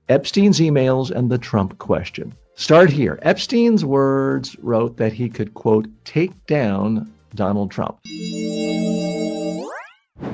Epstein's emails and the Trump question. Start here. Epstein's words wrote that he could, quote, take down Donald Trump.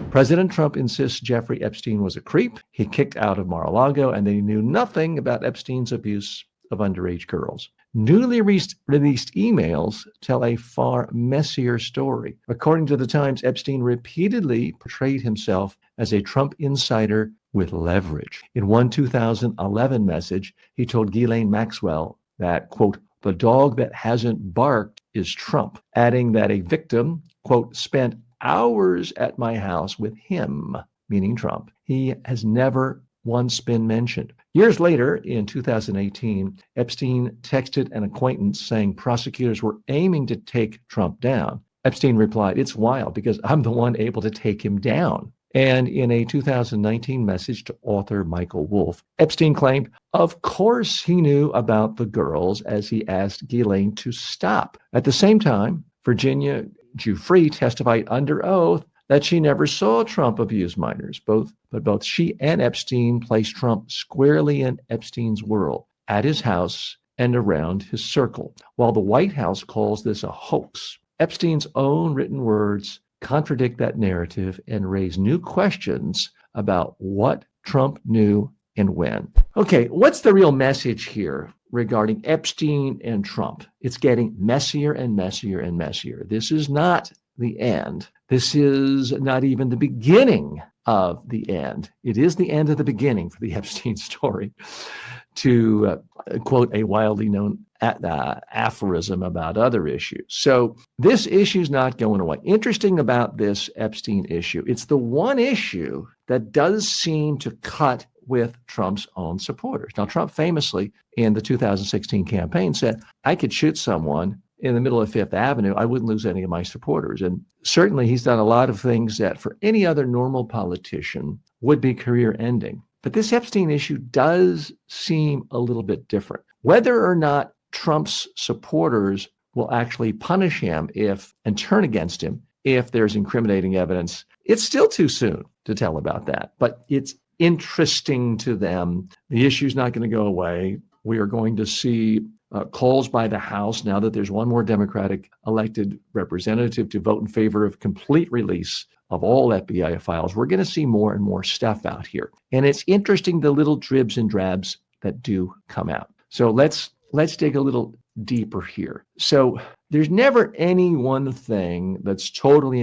President Trump insists Jeffrey Epstein was a creep. He kicked out of Mar-a-Lago, and they knew nothing about Epstein's abuse of underage girls. Newly released emails tell a far messier story. According to the Times, Epstein repeatedly portrayed himself as a Trump insider with leverage. In one 2011 message, he told Ghislaine Maxwell that, quote, the dog that hasn't barked is Trump, adding that a victim, quote, spent hours at my house with him, meaning Trump. He has never once been mentioned. Years later, in 2018, Epstein texted an acquaintance saying prosecutors were aiming to take Trump down. Epstein replied, it's wild because I'm the one able to take him down. And in a 2019 message to author Michael Wolff, Epstein claimed, of course he knew about the girls as he asked Ghislaine to stop. At the same time, Virginia Giuffre testified under oath that she never saw Trump abuse minors. Both she and Epstein placed Trump squarely in Epstein's world, at his house and around his circle. While the White House calls this a hoax, Epstein's own written words contradict that narrative and raise new questions about what Trump knew and when. Okay, what's the real message here regarding Epstein and Trump? It's getting messier and messier and messier. This is not the end. This is not even the beginning of the end. It is the end of the beginning for the Epstein story, to quote a widely known aphorism about other issues. So this issue is not going away. Interesting about this Epstein issue, it's the one issue that does seem to cut with Trump's own supporters. Now, Trump famously in the 2016 campaign said, I could shoot someone in the middle of Fifth Avenue, I wouldn't lose any of my supporters. And certainly he's done a lot of things that for any other normal politician would be career ending. But this Epstein issue does seem a little bit different. Whether or not Trump's supporters will actually punish him and turn against him if there's incriminating evidence, it's still too soon to tell about that. But it's interesting to them. The issue's not going to go away. We are going to see calls by the House, now that there's one more Democratic elected representative, to vote in favor of complete release of all FBI files. We're going to see more and more stuff out here. And it's interesting, the little dribs and drabs that do come out. So let's dig a little deeper here. So there's never any one thing that's totally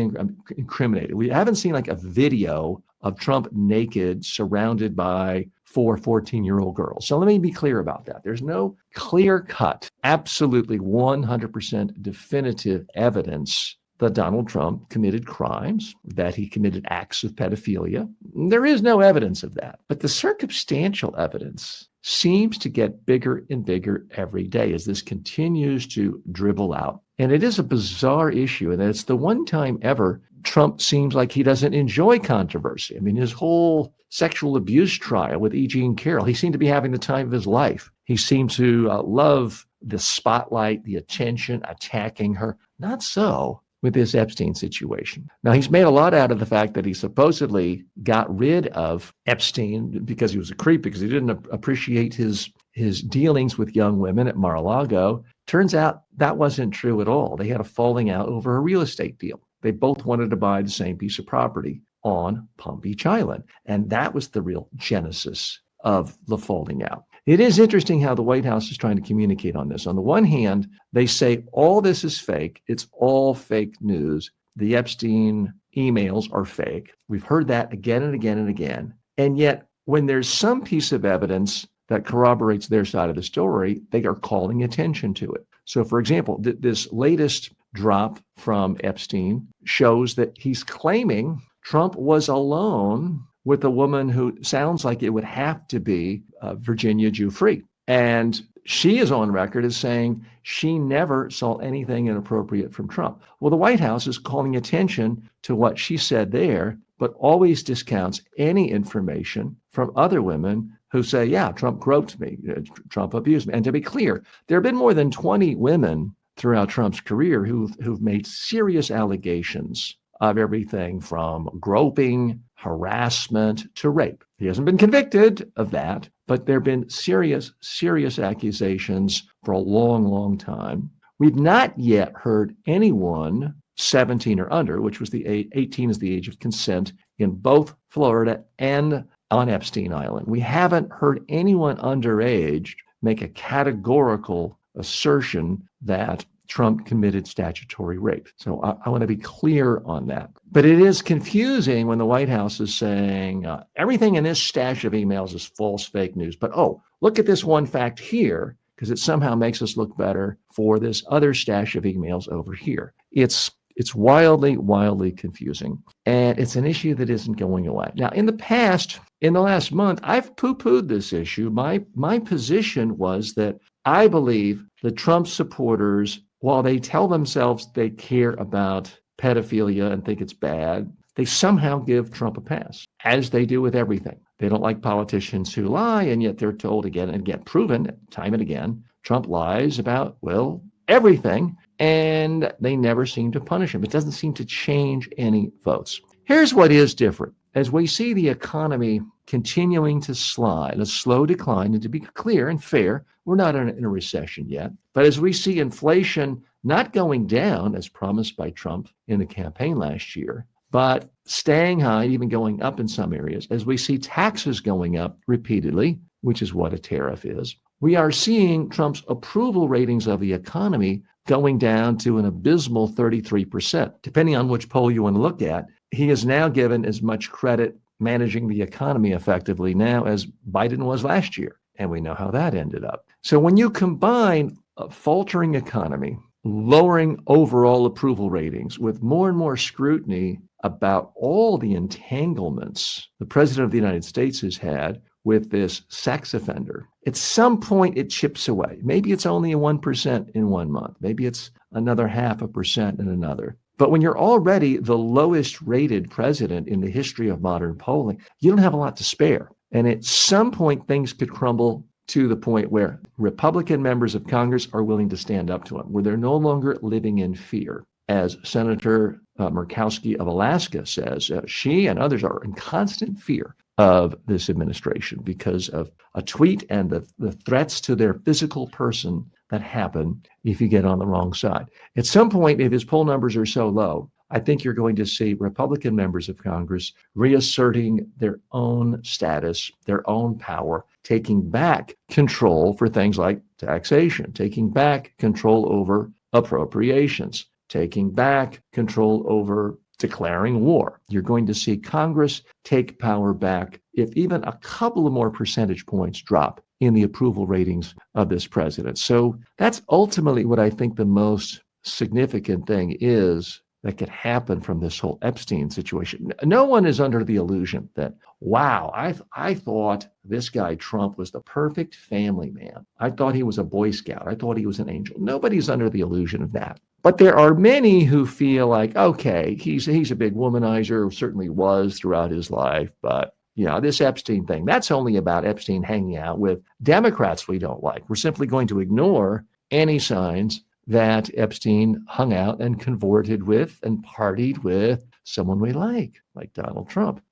incriminated. We haven't seen like a video of Trump naked surrounded by 4 14-year-old girls. So let me be clear about that. There's no clear-cut, absolutely 100% definitive evidence that Donald Trump committed crimes, that he committed acts of pedophilia. There is no evidence of that. But the circumstantial evidence seems to get bigger and bigger every day as this continues to dribble out. And it is a bizarre issue, and it's the one time ever Trump seems like he doesn't enjoy controversy. I mean, his whole sexual abuse trial with E. Jean Carroll, he seemed to be having the time of his life. He seemed to love the spotlight, the attention, attacking her. Not so with this Epstein situation. Now, he's made a lot out of the fact that he supposedly got rid of Epstein because he was a creep, because he didn't appreciate his dealings with young women at Mar-a-Lago. Turns out that wasn't true at all. They had a falling out over a real estate deal. They both wanted to buy the same piece of property on Palm Beach Island. And that was the real genesis of the falling out. It is interesting how the White House is trying to communicate on this. On the one hand, they say all this is fake. It's all fake news. The Epstein emails are fake. We've heard that again and again and again. And yet, when there's some piece of evidence that corroborates their side of the story, they are calling attention to it. So, for example, this latest drop from Epstein shows that he's claiming Trump was alone with a woman who sounds like it would have to be Virginia Giuffre. And she is on record as saying she never saw anything inappropriate from Trump. Well, the White House is calling attention to what she said there, but always discounts any information from other women who say, yeah, Trump groped me, Trump abused me. And to be clear, there have been more than 20 women throughout Trump's career who've made serious allegations of everything from groping, harassment to rape. He hasn't been convicted of that, but there have been serious, serious accusations for a long, long time. We've not yet heard anyone 17 or under, which was the 18 is the age of consent in both Florida and on Epstein Island. We haven't heard anyone underage make a categorical assertion that Trump committed statutory rape. So I want to be clear on that. But it is confusing when the White House is saying everything in this stash of emails is false, fake news. But look at this one fact here, because it somehow makes us look better for this other stash of emails over here. It's wildly, wildly confusing. And it's an issue that isn't going away. Now, in the past, in the last month, I've poo-pooed this issue. My position was that I believe the Trump supporters, while they tell themselves they care about pedophilia and think it's bad, they somehow give Trump a pass, as they do with everything. They don't like politicians who lie, and yet they're told again and again, proven time and again, Trump lies about, everything, and they never seem to punish him. It doesn't seem to change any votes. Here's what is different. As we see the economy continuing to slide, a slow decline, and to be clear and fair, we're not in a recession yet. But as we see inflation not going down, as promised by Trump in the campaign last year, but staying high, even going up in some areas, as we see taxes going up repeatedly, which is what a tariff is, we are seeing Trump's approval ratings of the economy going down to an abysmal 33%. Depending on which poll you want to look at, he is now given as much credit managing the economy effectively now as Biden was last year. And we know how that ended up. So when you combine a faltering economy, lowering overall approval ratings with more and more scrutiny about all the entanglements the president of the United States has had with this sex offender, at some point it chips away. Maybe it's only a 1% in 1 month. Maybe it's another 0.5% in another. But when you're already the lowest rated president in the history of modern polling, you don't have a lot to spare. And at some point, things could crumble to the point where Republican members of Congress are willing to stand up to him, where they're no longer living in fear. As Senator Murkowski of Alaska says, she and others are in constant fear of this administration because of a tweet and the threats to their physical person that happen if you get on the wrong side. At some point, if his poll numbers are so low, I think you're going to see Republican members of Congress reasserting their own status, their own power, taking back control for things like taxation, taking back control over appropriations, taking back control over declaring war. You're going to see Congress take power back if even a couple of more percentage points drop in the approval ratings of this president. So that's ultimately what I think the most significant thing is that could happen from this whole Epstein situation. No one is under the illusion that, wow, I thought this guy Trump was the perfect family man. I thought he was a Boy Scout. I thought he was an angel. Nobody's under the illusion of that. But there are many who feel like, okay, he's a big womanizer, certainly was throughout his life, but this Epstein thing, that's only about Epstein hanging out with Democrats we don't like. We're simply going to ignore any signs that Epstein hung out and cavorted with and partied with someone we like Donald Trump.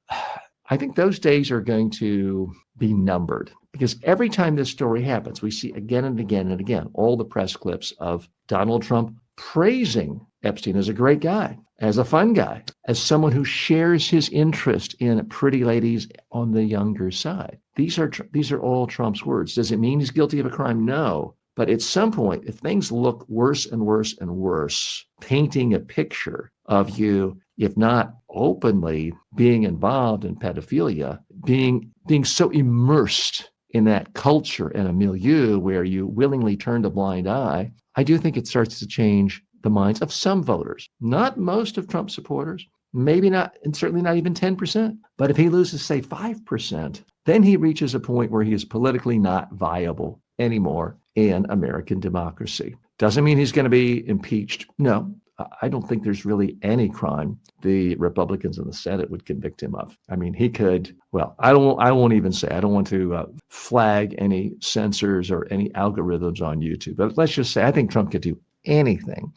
I think those days are going to be numbered because every time this story happens, we see again and again and again all the press clips of Donald Trump praising Epstein as a great guy, as a fun guy, as someone who shares his interest in pretty ladies on the younger side. These are all Trump's words. Does it mean he's guilty of a crime? No. But at some point, if things look worse and worse and worse, painting a picture of you, if not openly being involved in pedophilia, being so immersed in that culture and a milieu where you willingly turned a blind eye, I do think it starts to change the minds of some voters. Not most of Trump supporters, maybe not, and certainly not even 10%. But if he loses, say, 5%, then he reaches a point where he is politically not viable anymore in American democracy. Doesn't mean he's going to be impeached. No, I don't think there's really any crime the Republicans in the Senate would convict him of. I mean, he could, I won't even say, I don't want to flag any censors or any algorithms on YouTube, but let's just say I think Trump could do anything.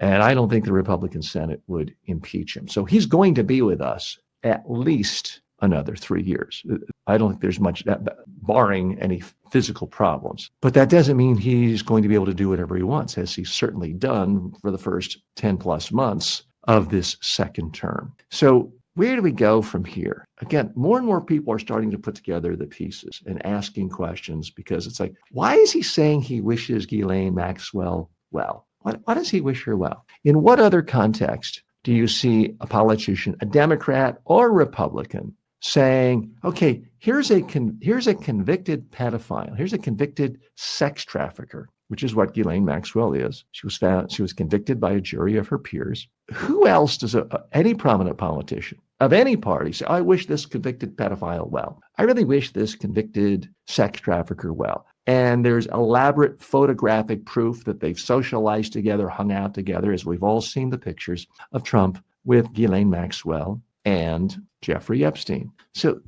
And I don't think the Republican Senate would impeach him. So he's going to be with us at least another 3 years. I don't think there's much, barring any physical problems. But that doesn't mean he's going to be able to do whatever he wants, as he's certainly done for the first 10 plus months of this second term. So where do we go from here? Again, more and more people are starting to put together the pieces and asking questions, because it's like, why is he saying he wishes Ghislaine Maxwell well? Why does he wish her well? In what other context do you see a politician, a Democrat or Republican, saying, okay, here's a convicted pedophile, here's a convicted sex trafficker, which is what Ghislaine Maxwell is. She was convicted by a jury of her peers. Who else does any prominent politician of any party say, I wish this convicted pedophile well? I really wish this convicted sex trafficker well. And there's elaborate photographic proof that they've socialized together, hung out together, as we've all seen the pictures of Trump with Ghislaine Maxwell and Jeffrey Epstein. So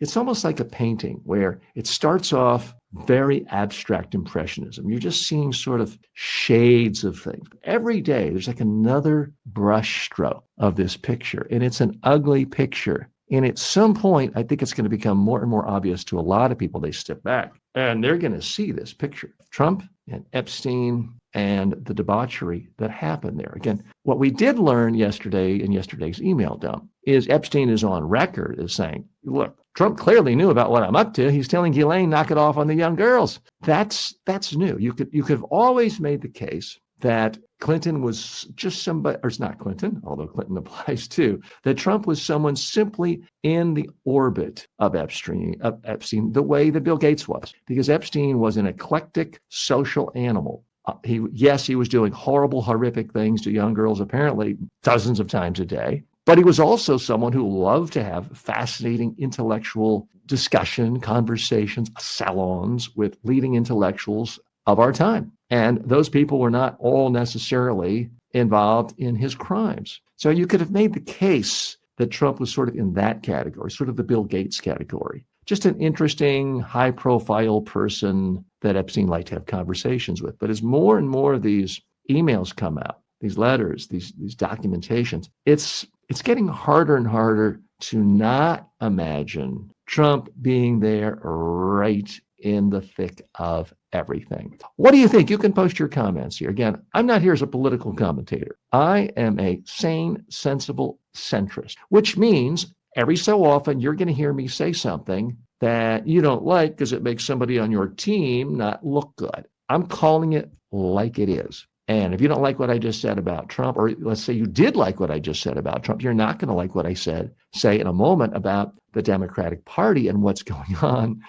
it's almost like a painting where it starts off very abstract impressionism. You're just seeing sort of shades of things. Every day, there's like another brush stroke of this picture, and it's an ugly picture. And at some point, I think it's going to become more and more obvious to a lot of people. They step back and they're going to see this picture of Trump and Epstein and the debauchery that happened there. Again, what we did learn yesterday in yesterday's email dump is Epstein is on record as saying, look, Trump clearly knew about what I'm up to. He's telling Ghislaine, knock it off on the young girls. That's new. You could have always made the case that Clinton was just somebody, or it's not Clinton, although Clinton applies too, that Trump was someone simply in the orbit of Epstein, the way that Bill Gates was, because Epstein was an eclectic social animal. He was doing horrible, horrific things to young girls, apparently dozens of times a day. But he was also someone who loved to have fascinating intellectual discussion, conversations, salons with leading intellectuals of our time. And those people were not all necessarily involved in his crimes. So you could have made the case that Trump was sort of in that category, sort of the Bill Gates category. Just an interesting, high-profile person that Epstein liked to have conversations with. But as more and more of these emails come out, these letters, these documentations, it's getting harder and harder to not imagine Trump being there right in the thick of everything. What do you think? You can post your comments here. Again, I'm not here as a political commentator. I am a sane, sensible centrist, which means every so often you're going to hear me say something that you don't like because it makes somebody on your team not look good. I'm calling it like it is. And if you don't like what I just said about Trump, or let's say you did like what I just said about Trump, you're not going to like what I say in a moment about the Democratic Party and what's going on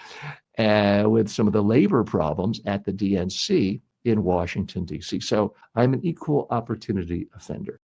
with some of the labor problems at the DNC in Washington, D.C. So I'm an equal opportunity offender.